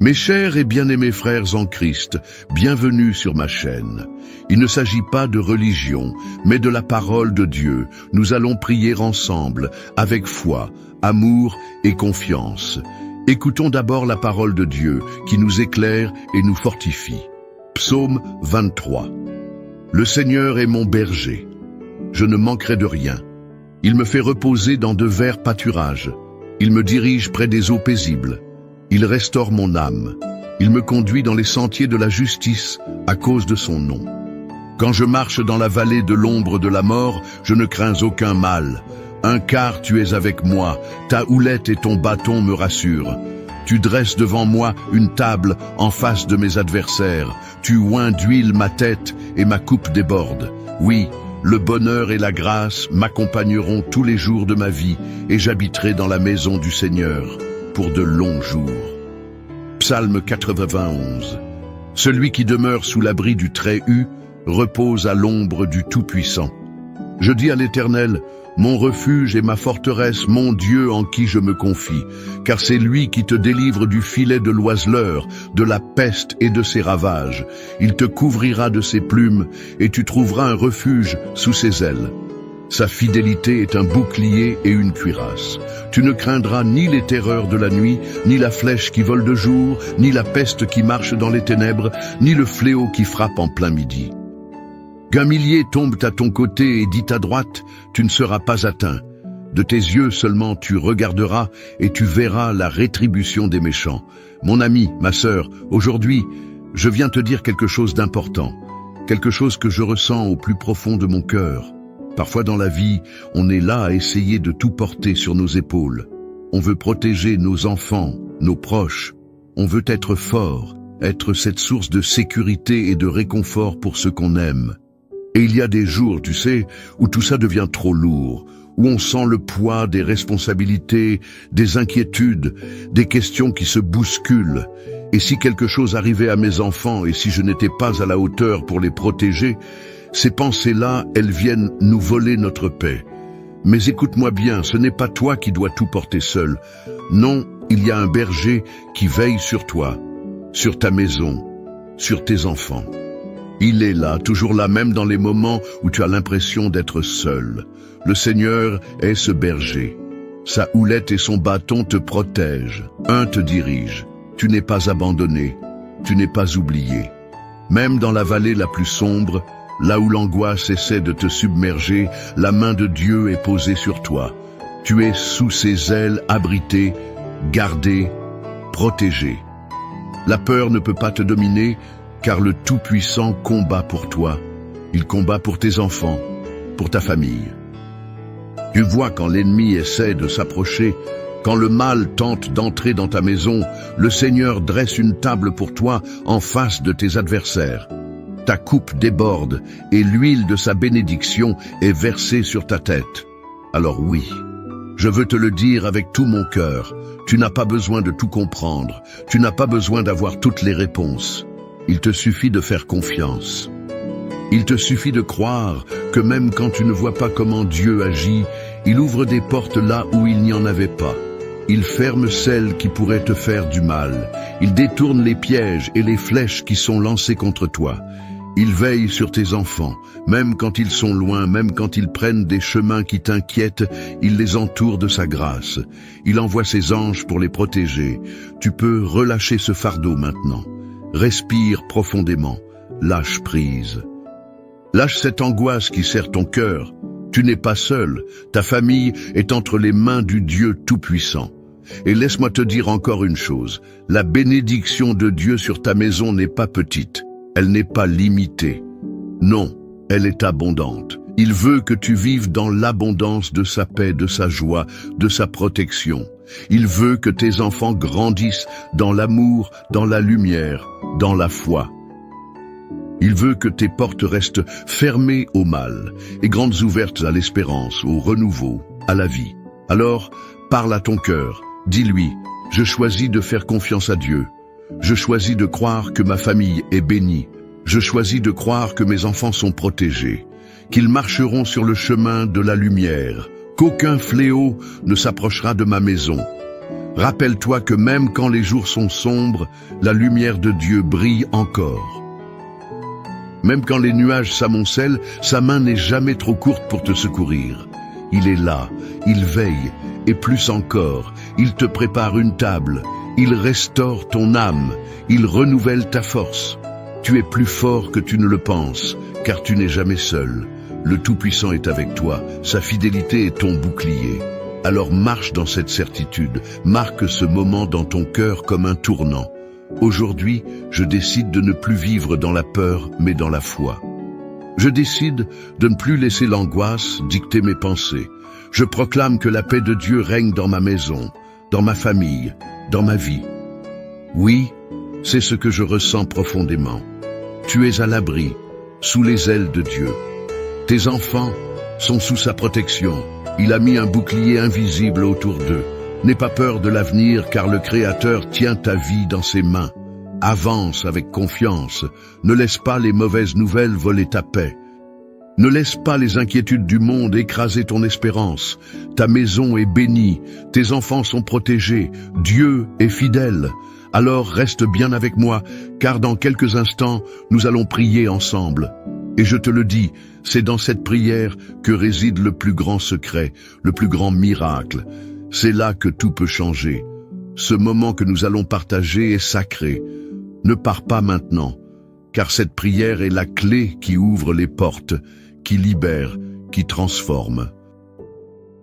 Mes chers et bien-aimés frères en Christ, bienvenue sur ma chaîne. Il ne s'agit pas de religion, mais de la parole de Dieu. Nous allons prier ensemble, avec foi, amour et confiance. Écoutons d'abord la parole de Dieu, qui nous éclaire et nous fortifie. Psaume 23. Le Seigneur est mon berger. Je ne manquerai de rien. Il me fait reposer dans de verts pâturages. Il me dirige près des eaux paisibles. Il restaure mon âme. Il me conduit dans les sentiers de la justice à cause de son nom. Quand je marche dans la vallée de l'ombre de la mort, je ne crains aucun mal. Car tu es avec moi, ta houlette et ton bâton me rassurent. Tu dresses devant moi une table en face de mes adversaires. Tu oins d'huile ma tête et ma coupe déborde. Oui, le bonheur et la grâce m'accompagneront tous les jours de ma vie et j'habiterai dans la maison du Seigneur pour de longs jours. Psaume 91. Celui qui demeure sous l'abri du Très-Haut repose à l'ombre du Tout-Puissant. Je dis à l'Éternel, mon refuge et ma forteresse, mon Dieu en qui je me confie, car c'est lui qui te délivre du filet de l'oiseleur, de la peste et de ses ravages. Il te couvrira de ses plumes et tu trouveras un refuge sous ses ailes. Sa fidélité est un bouclier et une cuirasse. Tu ne craindras ni les terreurs de la nuit, ni la flèche qui vole de jour, ni la peste qui marche dans les ténèbres, ni le fléau qui frappe en plein midi. Qu'un millier tombe à ton côté et 10 à droite, tu ne seras pas atteint. De tes yeux seulement tu regarderas et tu verras la rétribution des méchants. Mon ami, ma sœur, aujourd'hui, je viens te dire quelque chose d'important, quelque chose que je ressens au plus profond de mon cœur. Parfois dans la vie, on est là à essayer de tout porter sur nos épaules. On veut protéger nos enfants, nos proches. On veut être fort, être cette source de sécurité et de réconfort pour ceux qu'on aime. Et il y a des jours, tu sais, où tout ça devient trop lourd, où on sent le poids des responsabilités, des inquiétudes, des questions qui se bousculent. Et si quelque chose arrivait à mes enfants et si je n'étais pas à la hauteur pour les protéger, ces pensées-là, elles viennent nous voler notre paix. Mais écoute-moi bien, ce n'est pas toi qui dois tout porter seul. Non, il y a un berger qui veille sur toi, sur ta maison, sur tes enfants. Il est là, toujours là, même dans les moments où tu as l'impression d'être seul. Le Seigneur est ce berger. Sa houlette et son bâton te protègent. Un te dirige. Tu n'es pas abandonné. Tu n'es pas oublié. Même dans la vallée la plus sombre, là où l'angoisse essaie de te submerger, la main de Dieu est posée sur toi. Tu es sous ses ailes, abrité, gardé, protégé. La peur ne peut pas te dominer, car le Tout-Puissant combat pour toi. Il combat pour tes enfants, pour ta famille. Tu vois quand l'ennemi essaie de s'approcher, quand le mal tente d'entrer dans ta maison, le Seigneur dresse une table pour toi en face de tes adversaires. Ta coupe déborde et l'huile de sa bénédiction est versée sur ta tête. Alors oui, je veux te le dire avec tout mon cœur, tu n'as pas besoin de tout comprendre, tu n'as pas besoin d'avoir toutes les réponses. Il te suffit de faire confiance. Il te suffit de croire que même quand tu ne vois pas comment Dieu agit, il ouvre des portes là où il n'y en avait pas. Il ferme celles qui pourraient te faire du mal. Il détourne les pièges et les flèches qui sont lancées contre toi. Il veille sur tes enfants, même quand ils sont loin, même quand ils prennent des chemins qui t'inquiètent, il les entoure de sa grâce. Il envoie ses anges pour les protéger. Tu peux relâcher ce fardeau maintenant. Respire profondément, lâche prise. Lâche cette angoisse qui serre ton cœur. Tu n'es pas seul, ta famille est entre les mains du Dieu Tout-Puissant. Et laisse-moi te dire encore une chose, la bénédiction de Dieu sur ta maison n'est pas petite, elle n'est pas limitée. Non, elle est abondante. Il veut que tu vives dans l'abondance de sa paix, de sa joie, de sa protection. Il veut que tes enfants grandissent dans l'amour, dans la lumière, dans la foi. Il veut que tes portes restent fermées au mal et grandes ouvertes à l'espérance, au renouveau, à la vie. Alors, parle à ton cœur, dis-lui, je choisis de faire confiance à Dieu. Je choisis de croire que ma famille est bénie. Je choisis de croire que mes enfants sont protégés, qu'ils marcheront sur le chemin de la lumière, qu'aucun fléau ne s'approchera de ma maison. Rappelle-toi que même quand les jours sont sombres, la lumière de Dieu brille encore. Même quand les nuages s'amoncellent, sa main n'est jamais trop courte pour te secourir. Il est là, il veille, et plus encore, il te prépare une table, il restaure ton âme, il renouvelle ta force. Tu es plus fort que tu ne le penses, car tu n'es jamais seul. Le Tout-Puissant est avec toi, sa fidélité est ton bouclier. Alors marche dans cette certitude, marque ce moment dans ton cœur comme un tournant. Aujourd'hui, je décide de ne plus vivre dans la peur, mais dans la foi. Je décide de ne plus laisser l'angoisse dicter mes pensées. Je proclame que la paix de Dieu règne dans ma maison, dans ma famille, dans ma vie. Oui, c'est ce que je ressens profondément. Tu es à l'abri, sous les ailes de Dieu. Tes enfants sont sous sa protection. Il a mis un bouclier invisible autour d'eux. N'aie pas peur de l'avenir, car le Créateur tient ta vie dans ses mains. Avance avec confiance. Ne laisse pas les mauvaises nouvelles voler ta paix. Ne laisse pas les inquiétudes du monde écraser ton espérance. Ta maison est bénie, tes enfants sont protégés, Dieu est fidèle. Alors reste bien avec moi, car dans quelques instants, nous allons prier ensemble. Et je te le dis, c'est dans cette prière que réside le plus grand secret, le plus grand miracle. C'est là que tout peut changer. Ce moment que nous allons partager est sacré. Ne pars pas maintenant, car cette prière est la clé qui ouvre les portes, qui libère, qui transforme.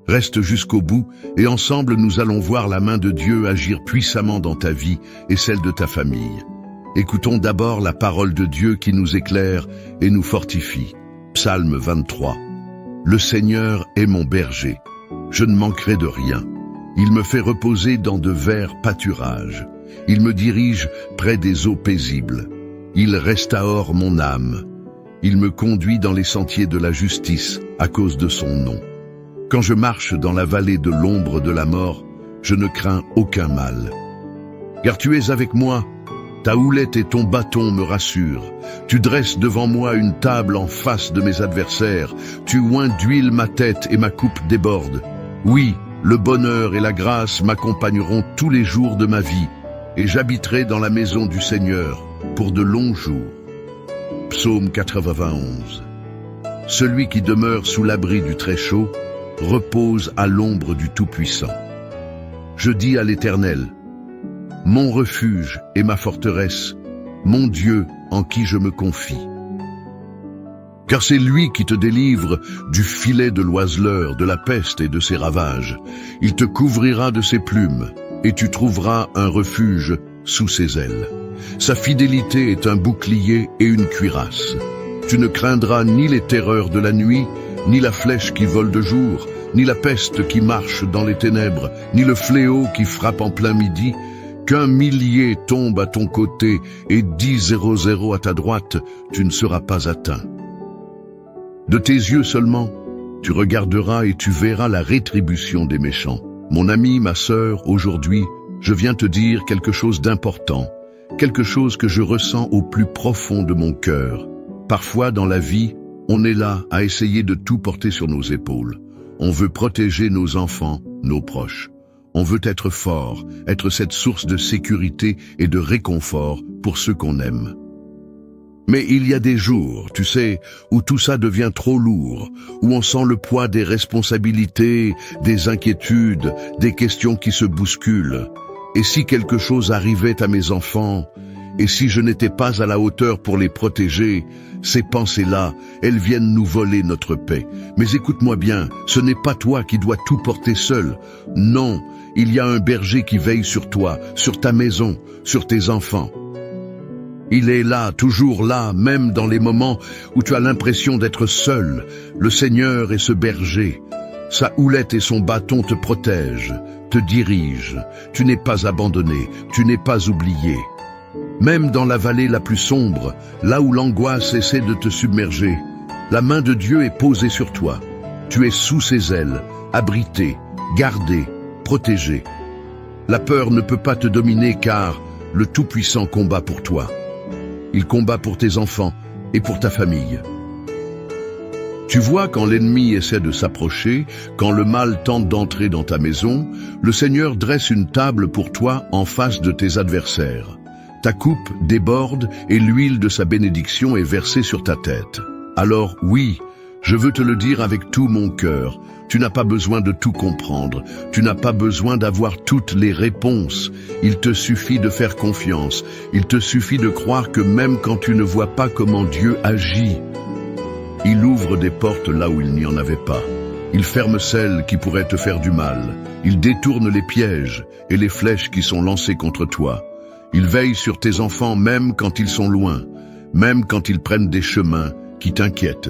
Reste jusqu'au bout et ensemble nous allons voir la main de Dieu agir puissamment dans ta vie et celle de ta famille. Écoutons d'abord la parole de Dieu qui nous éclaire et nous fortifie. Psaume 23. Le Seigneur est mon berger. Je ne manquerai de rien. Il me fait reposer dans de verts pâturages. Il me dirige près des eaux paisibles. Il restaure mon âme. Il me conduit dans les sentiers de la justice à cause de son nom. Quand je marche dans la vallée de l'ombre de la mort, je ne crains aucun mal. Car tu es avec moi, ta houlette et ton bâton me rassurent. Tu dresses devant moi une table en face de mes adversaires. Tu oins d'huile ma tête et ma coupe déborde. Oui, le bonheur et la grâce m'accompagneront tous les jours de ma vie, et j'habiterai dans la maison du Seigneur pour de longs jours. Psaume 91. Celui qui demeure sous l'abri du Très-Chaud repose à l'ombre du Tout-Puissant. Je dis à l'Éternel, mon refuge et ma forteresse, mon Dieu en qui je me confie. Car c'est lui qui te délivre du filet de l'oiseleur, de la peste et de ses ravages. Il te couvrira de ses plumes, et tu trouveras un refuge sous ses ailes. Sa fidélité est un bouclier et une cuirasse. Tu ne craindras ni les terreurs de la nuit, ni la flèche qui vole de jour, ni la peste qui marche dans les ténèbres, ni le fléau qui frappe en plein midi. Qu'un millier tombe à ton côté et 10 000 à ta droite, tu ne seras pas atteint. De tes yeux seulement, tu regarderas et tu verras la rétribution des méchants. Mon ami, ma sœur, aujourd'hui, je viens te dire quelque chose d'important, quelque chose que je ressens au plus profond de mon cœur. Parfois, dans la vie, on est là à essayer de tout porter sur nos épaules. On veut protéger nos enfants, nos proches. On veut être fort, être cette source de sécurité et de réconfort pour ceux qu'on aime. Mais il y a des jours, tu sais, où tout ça devient trop lourd, où on sent le poids des responsabilités, des inquiétudes, des questions qui se bousculent. Et si quelque chose arrivait à mes enfants, et si je n'étais pas à la hauteur pour les protéger, ces pensées-là, elles viennent nous voler notre paix. Mais écoute-moi bien, ce n'est pas toi qui dois tout porter seul. Non, il y a un berger qui veille sur toi, sur ta maison, sur tes enfants. Il est là, toujours là, même dans les moments où tu as l'impression d'être seul. Le Seigneur est ce berger. Sa houlette et son bâton te protègent, te dirigent. Tu n'es pas abandonné, tu n'es pas oublié. Même dans la vallée la plus sombre, là où l'angoisse essaie de te submerger, la main de Dieu est posée sur toi. Tu es sous ses ailes, abrité, gardé, protégé. La peur ne peut pas te dominer car le Tout-Puissant combat pour toi. Il combat pour tes enfants et pour ta famille. Tu vois, quand l'ennemi essaie de s'approcher, quand le mal tente d'entrer dans ta maison, le Seigneur dresse une table pour toi en face de tes adversaires. Ta coupe déborde et l'huile de sa bénédiction est versée sur ta tête. Alors oui, je veux te le dire avec tout mon cœur, tu n'as pas besoin de tout comprendre, tu n'as pas besoin d'avoir toutes les réponses. Il te suffit de faire confiance, il te suffit de croire que même quand tu ne vois pas comment Dieu agit, il ouvre des portes là où il n'y en avait pas. Il ferme celles qui pourraient te faire du mal. Il détourne les pièges et les flèches qui sont lancées contre toi. Il veille sur tes enfants même quand ils sont loin, même quand ils prennent des chemins qui t'inquiètent.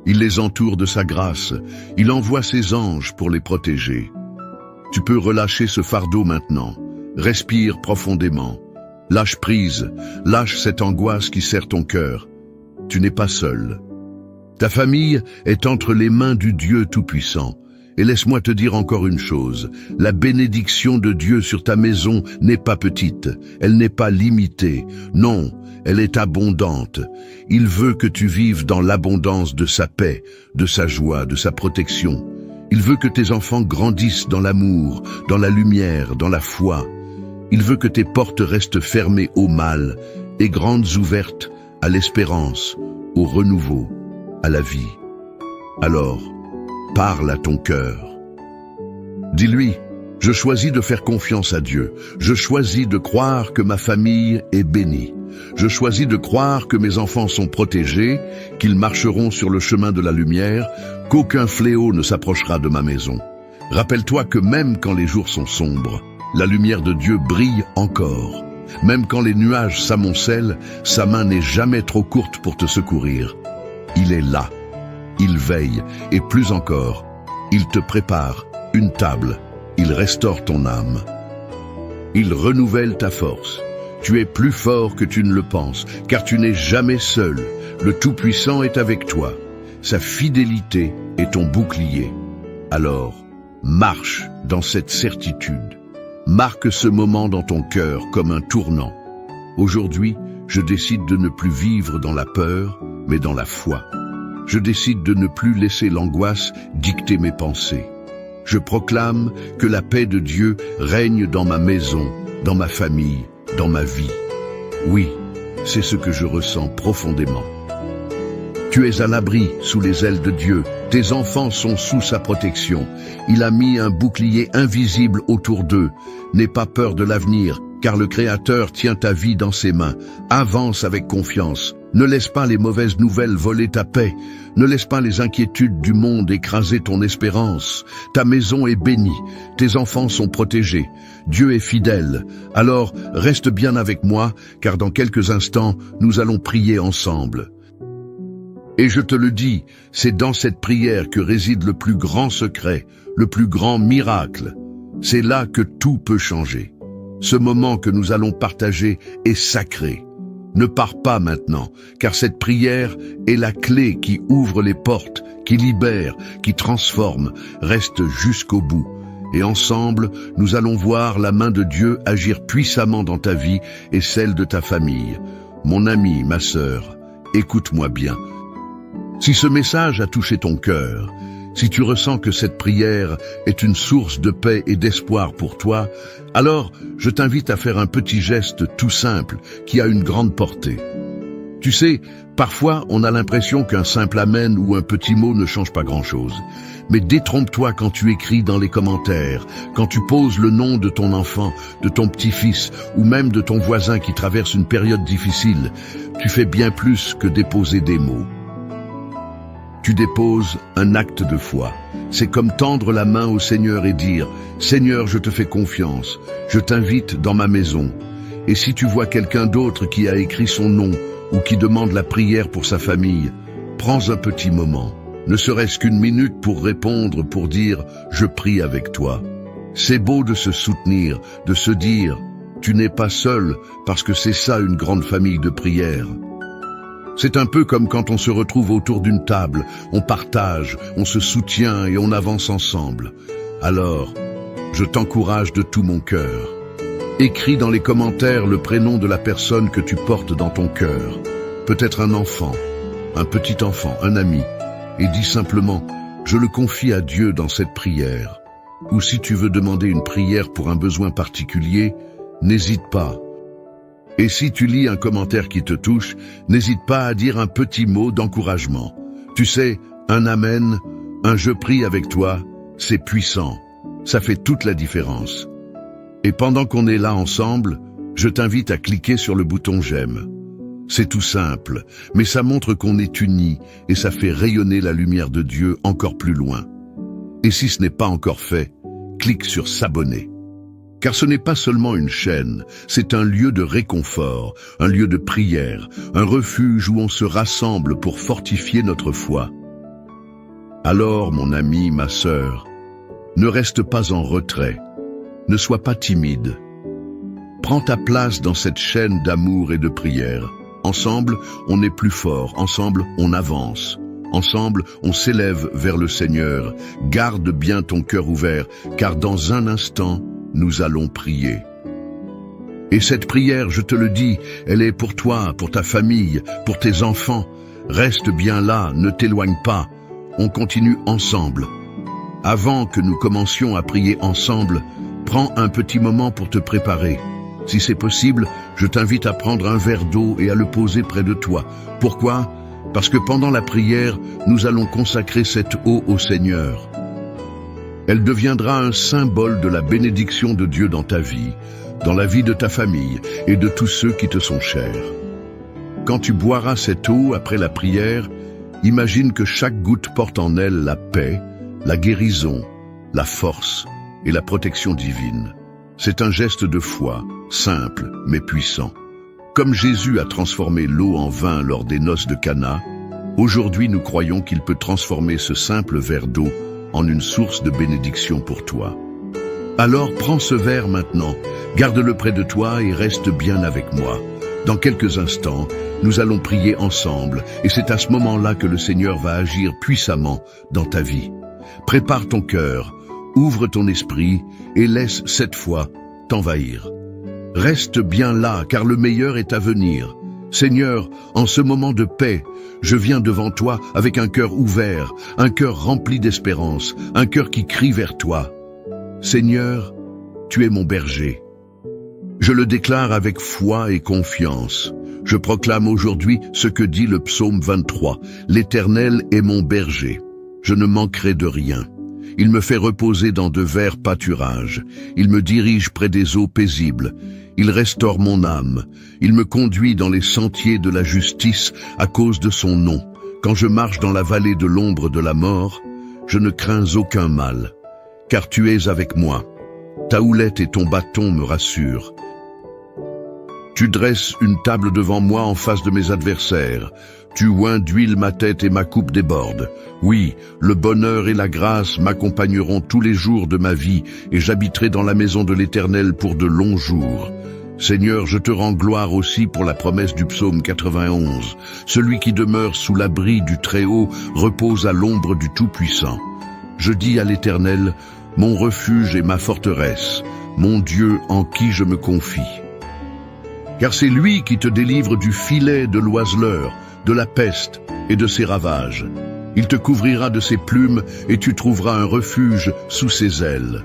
Il les entoure de sa grâce. Il envoie ses anges pour les protéger. Tu peux relâcher ce fardeau maintenant. Respire profondément. Lâche prise. Lâche cette angoisse qui serre ton cœur. Tu n'es pas seul. Ta famille est entre les mains du Dieu Tout-Puissant. Et laisse-moi te dire encore une chose, la bénédiction de Dieu sur ta maison n'est pas petite, elle n'est pas limitée, non, elle est abondante. Il veut que tu vives dans l'abondance de sa paix, de sa joie, de sa protection. Il veut que tes enfants grandissent dans l'amour, dans la lumière, dans la foi. Il veut que tes portes restent fermées au mal et grandes ouvertes à l'espérance, au renouveau, à la vie. Alors, parle à ton cœur. Dis-lui, je choisis de faire confiance à Dieu. Je choisis de croire que ma famille est bénie. Je choisis de croire que mes enfants sont protégés, qu'ils marcheront sur le chemin de la lumière, qu'aucun fléau ne s'approchera de ma maison. Rappelle-toi que même quand les jours sont sombres, la lumière de Dieu brille encore. Même quand les nuages s'amoncellent, sa main n'est jamais trop courte pour te secourir. Il est là. Il veille, et plus encore, il te prépare une table, il restaure ton âme. Il renouvelle ta force. Tu es plus fort que tu ne le penses, car tu n'es jamais seul. Le Tout-Puissant est avec toi. Sa fidélité est ton bouclier. Alors, marche dans cette certitude. Marque ce moment dans ton cœur comme un tournant. Aujourd'hui, je décide de ne plus vivre dans la peur, mais dans la foi. Je décide de ne plus laisser l'angoisse dicter mes pensées. Je proclame que la paix de Dieu règne dans ma maison, dans ma famille, dans ma vie. Oui, c'est ce que je ressens profondément. Tu es à l'abri sous les ailes de Dieu. Tes enfants sont sous sa protection. Il a mis un bouclier invisible autour d'eux. N'aie pas peur de l'avenir, car le Créateur tient ta vie dans ses mains. Avance avec confiance. Ne laisse pas les mauvaises nouvelles voler ta paix. Ne laisse pas les inquiétudes du monde écraser ton espérance. Ta maison est bénie. Tes enfants sont protégés. Dieu est fidèle. Alors, reste bien avec moi, car dans quelques instants, nous allons prier ensemble. Et je te le dis, c'est dans cette prière que réside le plus grand secret, le plus grand miracle. C'est là que tout peut changer. Ce moment que nous allons partager est sacré. Ne pars pas maintenant, car cette prière est la clé qui ouvre les portes, qui libère, qui transforme. Reste jusqu'au bout. Et ensemble, nous allons voir la main de Dieu agir puissamment dans ta vie et celle de ta famille. Mon ami, ma sœur, écoute-moi bien. Si ce message a touché ton cœur, si tu ressens que cette prière est une source de paix et d'espoir pour toi, alors je t'invite à faire un petit geste tout simple qui a une grande portée. Tu sais, parfois on a l'impression qu'un simple amen ou un petit mot ne change pas grand-chose. Mais détrompe-toi quand tu écris dans les commentaires, quand tu poses le nom de ton enfant, de ton petit-fils ou même de ton voisin qui traverse une période difficile. Tu fais bien plus que déposer des mots. Tu déposes un acte de foi. C'est comme tendre la main au Seigneur et dire « Seigneur, je te fais confiance, je t'invite dans ma maison. » Et si tu vois quelqu'un d'autre qui a écrit son nom ou qui demande la prière pour sa famille, prends un petit moment, ne serait-ce qu'une minute pour répondre, pour dire « Je prie avec toi ». C'est beau de se soutenir, de se dire « Tu n'es pas seul » parce que c'est ça une grande famille de prière. C'est un peu comme quand on se retrouve autour d'une table, on partage, on se soutient et on avance ensemble. Alors, je t'encourage de tout mon cœur. Écris dans les commentaires le prénom de la personne que tu portes dans ton cœur. Peut-être un enfant, un petit enfant, un ami. et dis simplement « Je le confie à Dieu dans cette prière ». Ou si tu veux demander une prière pour un besoin particulier, n'hésite pas. Et si tu lis un commentaire qui te touche, n'hésite pas à dire un petit mot d'encouragement. Tu sais, un amen, un je prie avec toi, c'est puissant. Ça fait toute la différence. Et pendant qu'on est là ensemble, je t'invite à cliquer sur le bouton j'aime. C'est tout simple, mais ça montre qu'on est unis et ça fait rayonner la lumière de Dieu encore plus loin. Et si ce n'est pas encore fait, clique sur s'abonner. Car ce n'est pas seulement une chaîne, c'est un lieu de réconfort, un lieu de prière, un refuge où on se rassemble pour fortifier notre foi. Alors, mon ami, ma sœur, ne reste pas en retrait, ne sois pas timide. Prends ta place dans cette chaîne d'amour et de prière. Ensemble, on est plus fort, ensemble, on avance. Ensemble, on s'élève vers le Seigneur. Garde bien ton cœur ouvert, car dans un instant, nous allons prier. Et cette prière, je te le dis, elle est pour toi, pour ta famille, pour tes enfants. Reste bien là, ne t'éloigne pas. On continue ensemble. Avant que nous commencions à prier ensemble, prends un petit moment pour te préparer. Si c'est possible, je t'invite à prendre un verre d'eau et à le poser près de toi. Pourquoi ? Parce que pendant la prière, nous allons consacrer cette eau au Seigneur. Elle deviendra un symbole de la bénédiction de Dieu dans ta vie, dans la vie de ta famille et de tous ceux qui te sont chers. Quand tu boiras cette eau après la prière, imagine que chaque goutte porte en elle la paix, la guérison, la force et la protection divine. C'est un geste de foi, simple mais puissant. Comme Jésus a transformé l'eau en vin lors des noces de Cana, aujourd'hui nous croyons qu'il peut transformer ce simple verre d'eau en une source de bénédiction pour toi. Alors prends ce verre maintenant, garde-le près de toi et reste bien avec moi. Dans quelques instants, nous allons prier ensemble et c'est à ce moment-là que le Seigneur va agir puissamment dans ta vie. Prépare ton cœur, ouvre ton esprit et laisse cette foi t'envahir. Reste bien là, car le meilleur est à venir. Seigneur, en ce moment de paix, je viens devant toi avec un cœur ouvert, un cœur rempli d'espérance, un cœur qui crie vers toi. Seigneur, tu es mon berger. Je le déclare avec foi et confiance. Je proclame aujourd'hui ce que dit le psaume 23. L'Éternel est mon berger. Je ne manquerai de rien. Il me fait reposer dans de verts pâturages. Il me dirige près des eaux paisibles. Il restaure mon âme. Il me conduit dans les sentiers de la justice à cause de son nom. Quand je marche dans la vallée de l'ombre de la mort, je ne crains aucun mal, car tu es avec moi. Ta houlette et ton bâton me rassurent. Tu dresses une table devant moi en face de mes adversaires. Tu oins d'huile ma tête et ma coupe déborde. Oui, le bonheur et la grâce m'accompagneront tous les jours de ma vie et j'habiterai dans la maison de l'Éternel pour de longs jours. Seigneur, je te rends gloire aussi pour la promesse du psaume 91. Celui qui demeure sous l'abri du Très-Haut repose à l'ombre du Tout-Puissant. Je dis à l'Éternel, mon refuge et ma forteresse, mon Dieu en qui je me confie. Car c'est lui qui te délivre du filet de l'oiseleur, de la peste et de ses ravages. Il te couvrira de ses plumes et tu trouveras un refuge sous ses ailes.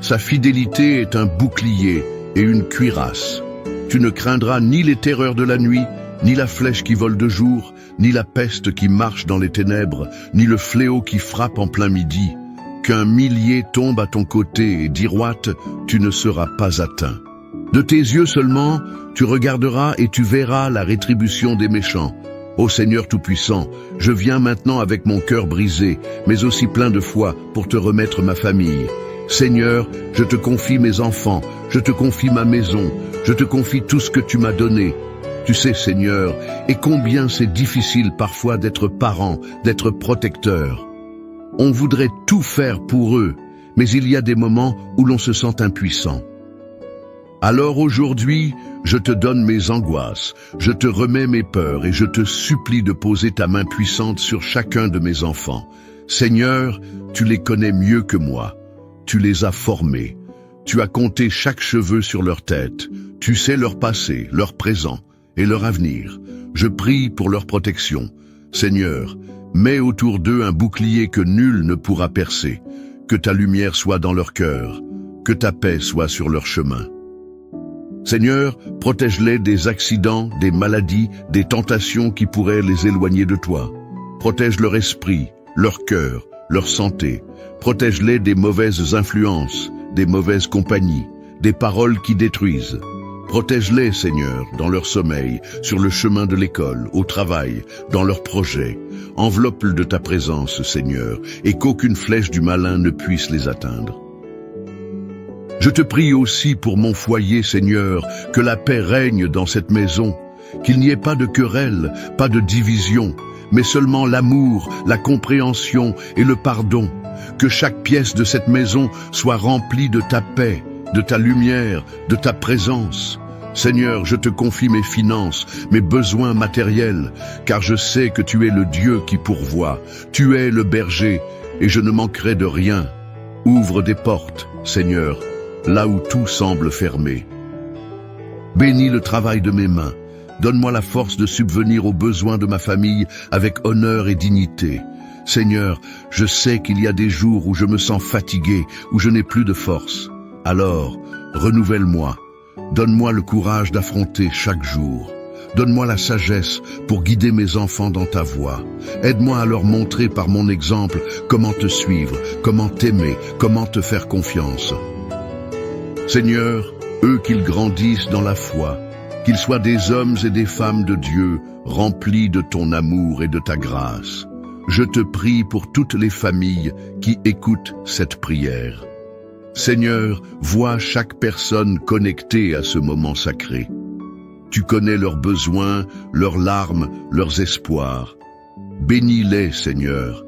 Sa fidélité est un bouclier et une cuirasse. Tu ne craindras ni les terreurs de la nuit, ni la flèche qui vole de jour, ni la peste qui marche dans les ténèbres, ni le fléau qui frappe en plein midi. Qu'un millier tombe à ton côté et 10 roites, tu ne seras pas atteint. De tes yeux seulement, tu regarderas et tu verras la rétribution des méchants. Ô Seigneur Tout-Puissant, je viens maintenant avec mon cœur brisé, mais aussi plein de foi pour te remettre ma famille. Seigneur, je te confie mes enfants, je te confie ma maison, je te confie tout ce que tu m'as donné. Tu sais, Seigneur, et combien c'est difficile parfois d'être parent, d'être protecteur. On voudrait tout faire pour eux, mais il y a des moments où l'on se sent impuissant. Alors aujourd'hui, je te donne mes angoisses, je te remets mes peurs et je te supplie de poser ta main puissante sur chacun de mes enfants. Seigneur, tu les connais mieux que moi. Tu les as formés. Tu as compté chaque cheveu sur leur tête. Tu sais leur passé, leur présent et leur avenir. Je prie pour leur protection. Seigneur, Mets autour d'eux un bouclier que nul ne pourra percer. Que ta lumière soit dans leur cœur, que ta paix soit sur leur chemin. Seigneur, protège-les des accidents, des maladies, des tentations qui pourraient les éloigner de toi. Protège leur esprit, leur cœur, leur santé. Protège-les des mauvaises influences, des mauvaises compagnies, des paroles qui détruisent. Protège-les, Seigneur, dans leur sommeil, sur le chemin de l'école, au travail, dans leurs projets. Enveloppe-le de ta présence, Seigneur, et qu'aucune flèche du malin ne puisse les atteindre. Je te prie aussi pour mon foyer, Seigneur, que la paix règne dans cette maison, qu'il n'y ait pas de querelle, pas de division, mais seulement l'amour, la compréhension et le pardon. Que chaque pièce de cette maison soit remplie de ta paix, de ta lumière, de ta présence. Seigneur, je te confie mes finances, mes besoins matériels, car je sais que tu es le Dieu qui pourvoit. Tu es le berger, et je ne manquerai de rien. Ouvre des portes, Seigneur, là où tout semble fermé. Bénis le travail de mes mains. Donne-moi la force de subvenir aux besoins de ma famille avec honneur et dignité. Seigneur, je sais qu'il y a des jours où je me sens fatigué, où je n'ai plus de force. Alors, renouvelle-moi. Donne-moi le courage d'affronter chaque jour. Donne-moi la sagesse pour guider mes enfants dans ta voie. Aide-moi à leur montrer par mon exemple comment te suivre, comment t'aimer, comment te faire confiance. Seigneur, eux qu'ils grandissent dans la foi, qu'ils soient des hommes et des femmes de Dieu, remplis de ton amour et de ta grâce. Je te prie pour toutes les familles qui écoutent cette prière. Seigneur, vois chaque personne connectée à ce moment sacré. Tu connais leurs besoins, leurs larmes, leurs espoirs. Bénis-les, Seigneur.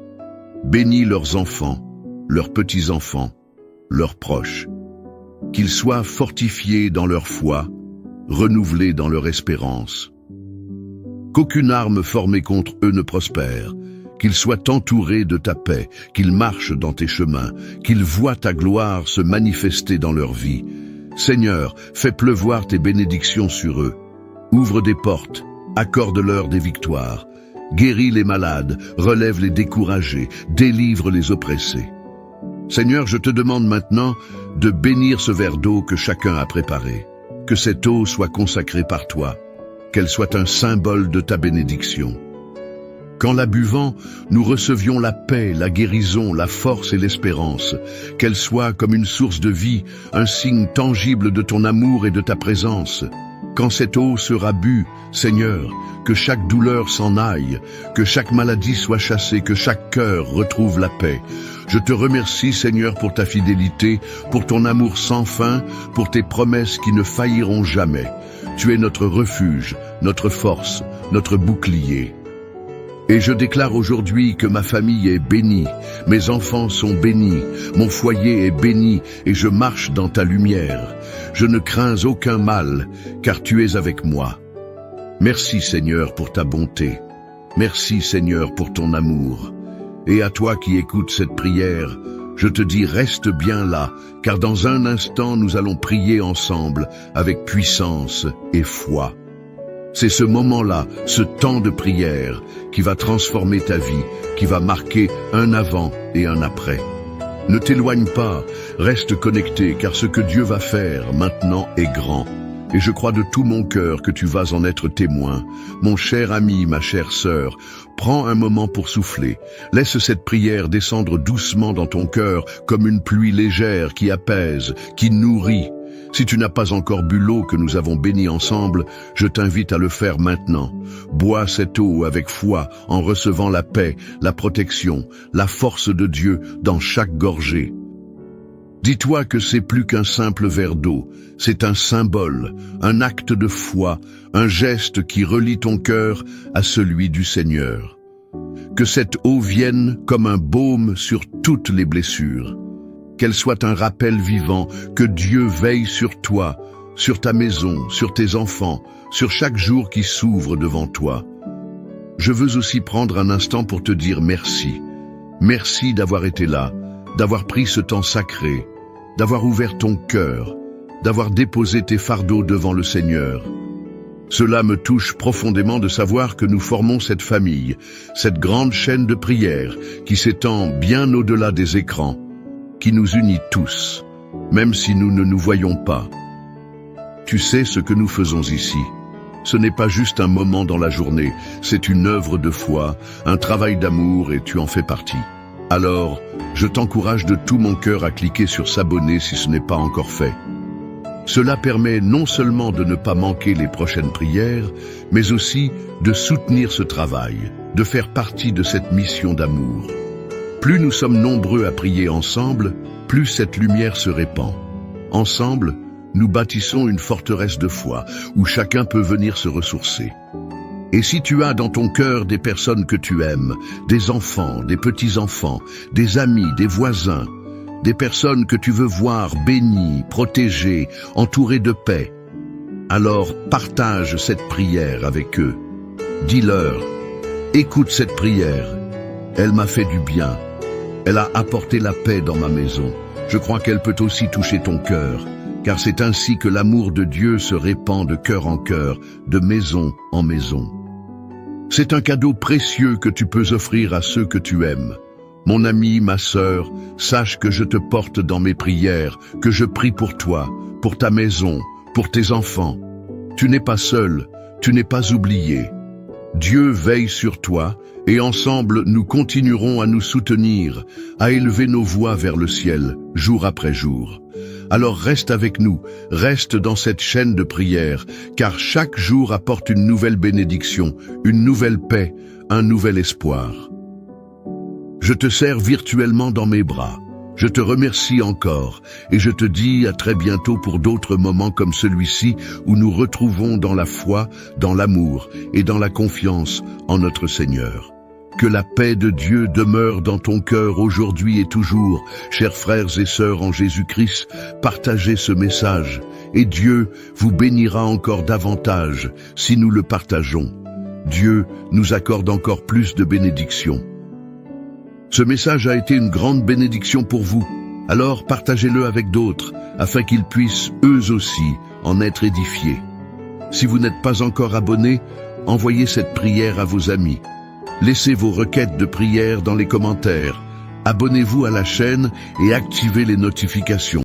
Bénis leurs enfants, leurs petits-enfants, leurs proches. Qu'ils soient fortifiés dans leur foi, renouvelés dans leur espérance. Qu'aucune arme formée contre eux ne prospère. Qu'ils soient entourés de ta paix, qu'ils marchent dans tes chemins, qu'ils voient ta gloire se manifester dans leur vie. Seigneur, fais pleuvoir tes bénédictions sur eux. Ouvre des portes, accorde-leur des victoires. Guéris les malades, relève les découragés, délivre les oppressés. Seigneur, je te demande maintenant de bénir ce verre d'eau que chacun a préparé. Que cette eau soit consacrée par toi, qu'elle soit un symbole de ta bénédiction. Qu'en la buvant, nous recevions la paix, la guérison, la force et l'espérance. Qu'elle soit comme une source de vie, un signe tangible de ton amour et de ta présence. Quand cette eau sera bue, Seigneur, que chaque douleur s'en aille, que chaque maladie soit chassée, que chaque cœur retrouve la paix. Je te remercie, Seigneur, pour ta fidélité, pour ton amour sans fin, pour tes promesses qui ne failliront jamais. Tu es notre refuge, notre force, notre bouclier. Et je déclare aujourd'hui que ma famille est bénie, mes enfants sont bénis, mon foyer est béni et je marche dans ta lumière. Je ne crains aucun mal, car tu es avec moi. Merci Seigneur pour ta bonté. Merci Seigneur pour ton amour. Et à toi qui écoutes cette prière, je te dis reste bien là, car dans un instant nous allons prier ensemble avec puissance et foi. C'est ce moment-là, ce temps de prière, qui va transformer ta vie, qui va marquer un avant et un après. Ne t'éloigne pas, reste connecté, car ce que Dieu va faire maintenant est grand. Et je crois de tout mon cœur que tu vas en être témoin. Mon cher ami, ma chère sœur, prends un moment pour souffler. Laisse cette prière descendre doucement dans ton cœur comme une pluie légère qui apaise, qui nourrit. Si tu n'as pas encore bu l'eau que nous avons bénie ensemble, je t'invite à le faire maintenant. Bois cette eau avec foi en recevant la paix, la protection, la force de Dieu dans chaque gorgée. Dis-toi que c'est plus qu'un simple verre d'eau, c'est un symbole, un acte de foi, un geste qui relie ton cœur à celui du Seigneur. Que cette eau vienne comme un baume sur toutes les blessures. Qu'elle soit un rappel vivant que Dieu veille sur toi, sur ta maison, sur tes enfants, sur chaque jour qui s'ouvre devant toi. Je veux aussi prendre un instant pour te dire merci. Merci d'avoir été là, d'avoir pris ce temps sacré, d'avoir ouvert ton cœur, d'avoir déposé tes fardeaux devant le Seigneur. Cela me touche profondément de savoir que nous formons cette famille, cette grande chaîne de prière qui s'étend bien au-delà des écrans, qui nous unit tous, même si nous ne nous voyons pas. Tu sais ce que nous faisons ici. Ce n'est pas juste un moment dans la journée, c'est une œuvre de foi, un travail d'amour et tu en fais partie. Alors, je t'encourage de tout mon cœur à cliquer sur s'abonner si ce n'est pas encore fait. Cela permet non seulement de ne pas manquer les prochaines prières, mais aussi de soutenir ce travail, de faire partie de cette mission d'amour. Plus nous sommes nombreux à prier ensemble, plus cette lumière se répand. Ensemble, nous bâtissons une forteresse de foi où chacun peut venir se ressourcer. Et si tu as dans ton cœur des personnes que tu aimes, des enfants, des petits-enfants, des amis, des voisins, des personnes que tu veux voir bénies, protégées, entourées de paix, alors partage cette prière avec eux. Dis-leur, écoute cette prière, elle m'a fait du bien, elle a apporté la paix dans ma maison. Je crois qu'elle peut aussi toucher ton cœur, car c'est ainsi que l'amour de Dieu se répand de cœur en cœur, de maison en maison. C'est un cadeau précieux que tu peux offrir à ceux que tu aimes. Mon ami, ma sœur, sache que je te porte dans mes prières, que je prie pour toi, pour ta maison, pour tes enfants. Tu n'es pas seul, tu n'es pas oublié. Dieu veille sur toi, et ensemble nous continuerons à nous soutenir, à élever nos voix vers le ciel, jour après jour. Alors reste avec nous, reste dans cette chaîne de prière, car chaque jour apporte une nouvelle bénédiction, une nouvelle paix, un nouvel espoir. Je te serre virtuellement dans mes bras. Je te remercie encore et je te dis à très bientôt pour d'autres moments comme celui-ci où nous retrouvons dans la foi, dans l'amour et dans la confiance en notre Seigneur. Que la paix de Dieu demeure dans ton cœur aujourd'hui et toujours. Chers frères et sœurs en Jésus-Christ, partagez ce message et Dieu vous bénira encore davantage si nous le partageons. Dieu nous accorde encore plus de bénédictions. Ce message a été une grande bénédiction pour vous, alors partagez-le avec d'autres, afin qu'ils puissent eux aussi en être édifiés. Si vous n'êtes pas encore abonné, envoyez cette prière à vos amis. Laissez vos requêtes de prière dans les commentaires. Abonnez-vous à la chaîne et activez les notifications.